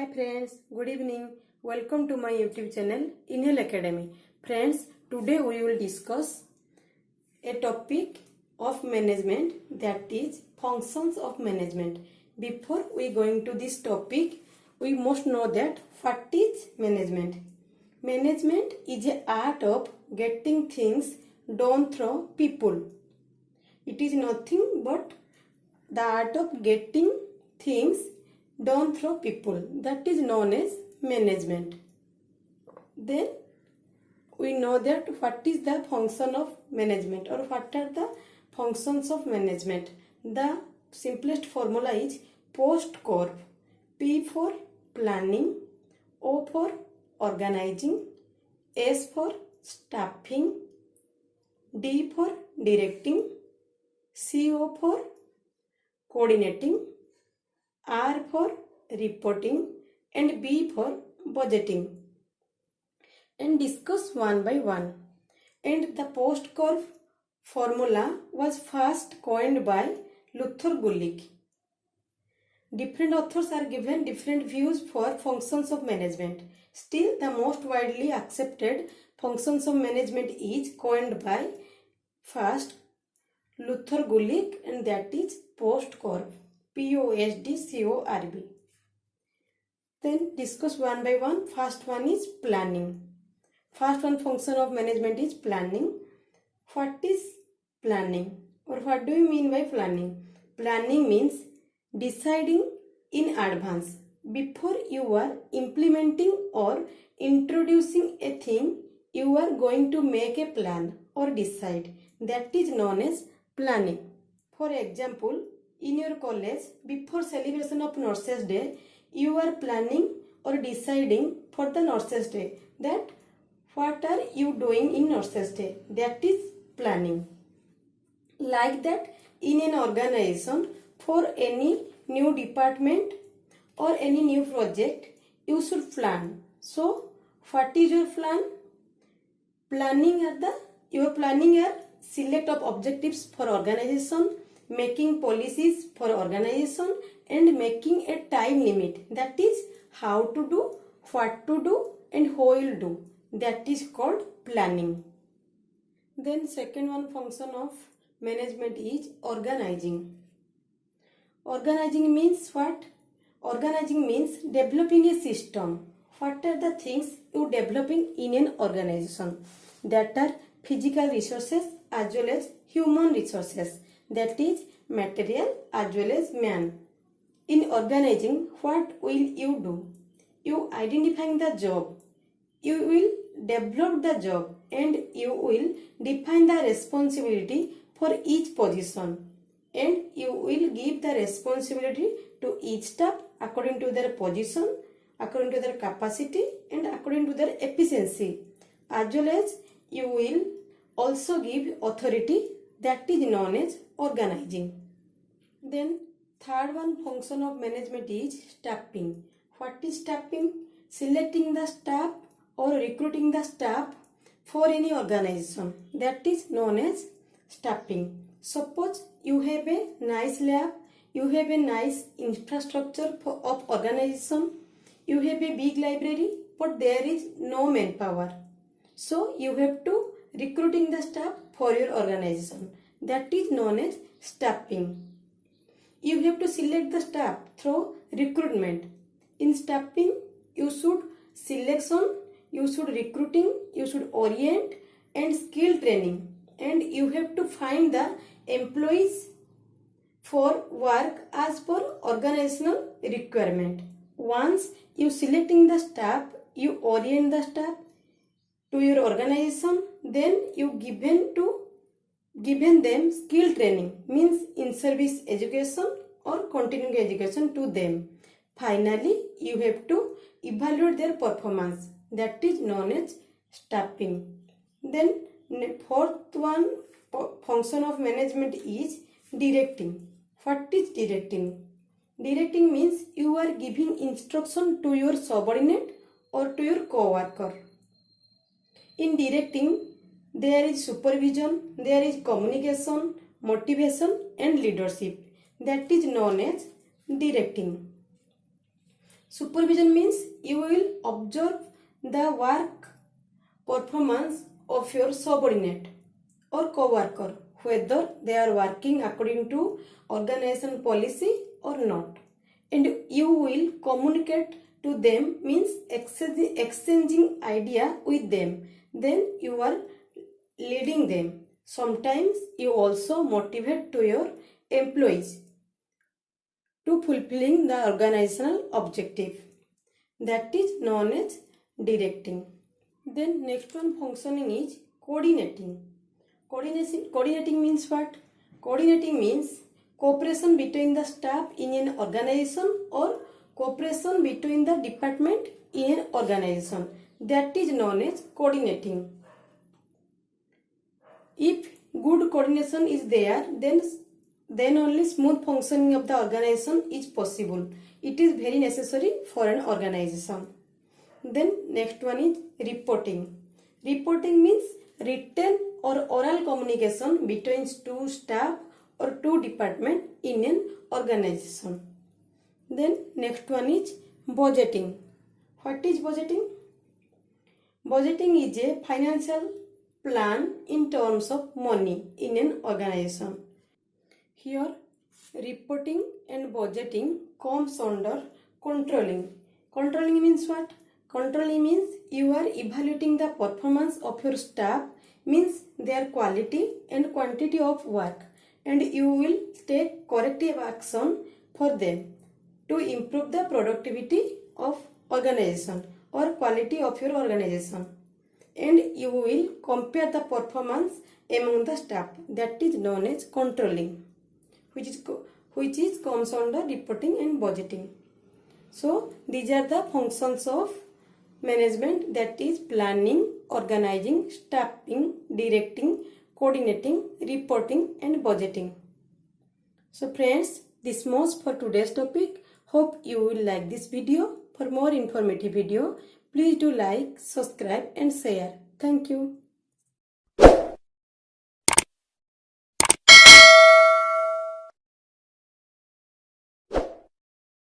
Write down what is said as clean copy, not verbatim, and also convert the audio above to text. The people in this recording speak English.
Hi friends, good evening. Welcome to my YouTube channel Inhale Academy. Friends, today we will discuss a topic of management, that is functions of management. Before we going to this topic, we must know that what is management. Management is a art of getting things done through people. It is nothing but the art of getting things done through people, that is known as management. Then we know that what is the function of management, or what are the functions of management. The simplest formula is post-corp. P for planning, O for organizing, S for staffing, D for directing, CO for coordinating, R for reporting, and B for budgeting, and discuss one by one. And the post-corp formula was first coined by Luther Gulick. Different authors are given different views for functions of management. Still, the most widely accepted functions of management is coined by first Luther Gulick, and that is post-corp. POSDCORB. Then discuss one by one. First one is planning. First one function of management is planning. What is planning, or what do you mean by planning? Planning means deciding in advance. Before you are implementing or introducing a thing, you are going to make a plan or decide. That is known as planning. For example, in your college, before celebration of Nurses Day, you are planning or deciding for the Nurses Day, that what are you doing in Nurses Day. That is planning. Like that, in an organization, for any new department or any new project, you should plan. So, what is your plan? Your planning are select of objectives for organization, making policies for organization, and making a time limit, that is how to do, what to do, and who will do. That is called planning. Then second one function of management is organizing. Organizing means what? Organizing means developing a system. What are the things you developing in an organization? That are physical resources as well as human resources, that is material as well as man. In organizing, what will you do? You identifying the job, you will develop the job, and you will define the responsibility for each position, and you will give the responsibility to each staff according to their position, according to their capacity, and according to their efficiency, as well as you will also give authority, that is known as organizing. Then third one function of management is staffing. What is staffing? Selecting the staff or recruiting the staff for any organization, that is known as staffing. Suppose you have a nice lab, you have a nice infrastructure of organization, you have a big library, but there is no manpower. So you have to recruiting the staff for your organization. That is known as staffing. You have to select the staff through recruitment. In staffing, you should selection, you should recruiting, you should orient and skill training, and you have to find the employees for work as per organizational requirement. Once you selecting the staff, you orient the staff to your organization, then you given them skill training, means in service education or continuing education to them. Finally, you have to evaluate their performance, that is known as staffing. Then fourth one function of management is directing. What is directing? Directing means you are giving instruction to your subordinate or to your co-worker. In directing, there is supervision, there is communication, motivation, and leadership. That is known as directing. Supervision means you will observe the work performance of your subordinate or co-worker, whether they are working according to organization policy or not. And you will communicate to them means exchanging idea with them. Then you are leading them. Sometimes you also motivate to your employees to fulfilling the organizational objective. That is known as directing. Then next one functioning is coordinating. Coordinating means what? Coordinating means cooperation between the staff in an organization or cooperation between the department in an organization. That is known as coordinating. If good coordination is there, then only smooth functioning of the organization is possible. It is very necessary for an organization. Then next one is reporting. Reporting means written or oral communication between two staff or two departments in an organization. Then next one is budgeting. What is budgeting? Budgeting is a financial plan in terms of money in an organization. Here reporting and budgeting comes under controlling. Controlling means what? Controlling means you are evaluating the performance of your staff, means their quality and quantity of work, and you will take corrective action for them to improve the productivity of organization or quality of your organization. And you will compare the performance among the staff. That is known as controlling, which is comes under reporting and budgeting. So these are the functions of management, that is planning, organizing, staffing, directing, coordinating, reporting and budgeting. So friends, this much for today's topic. Hope you will like this video. For more informative video, please do like, subscribe and share. Thank you.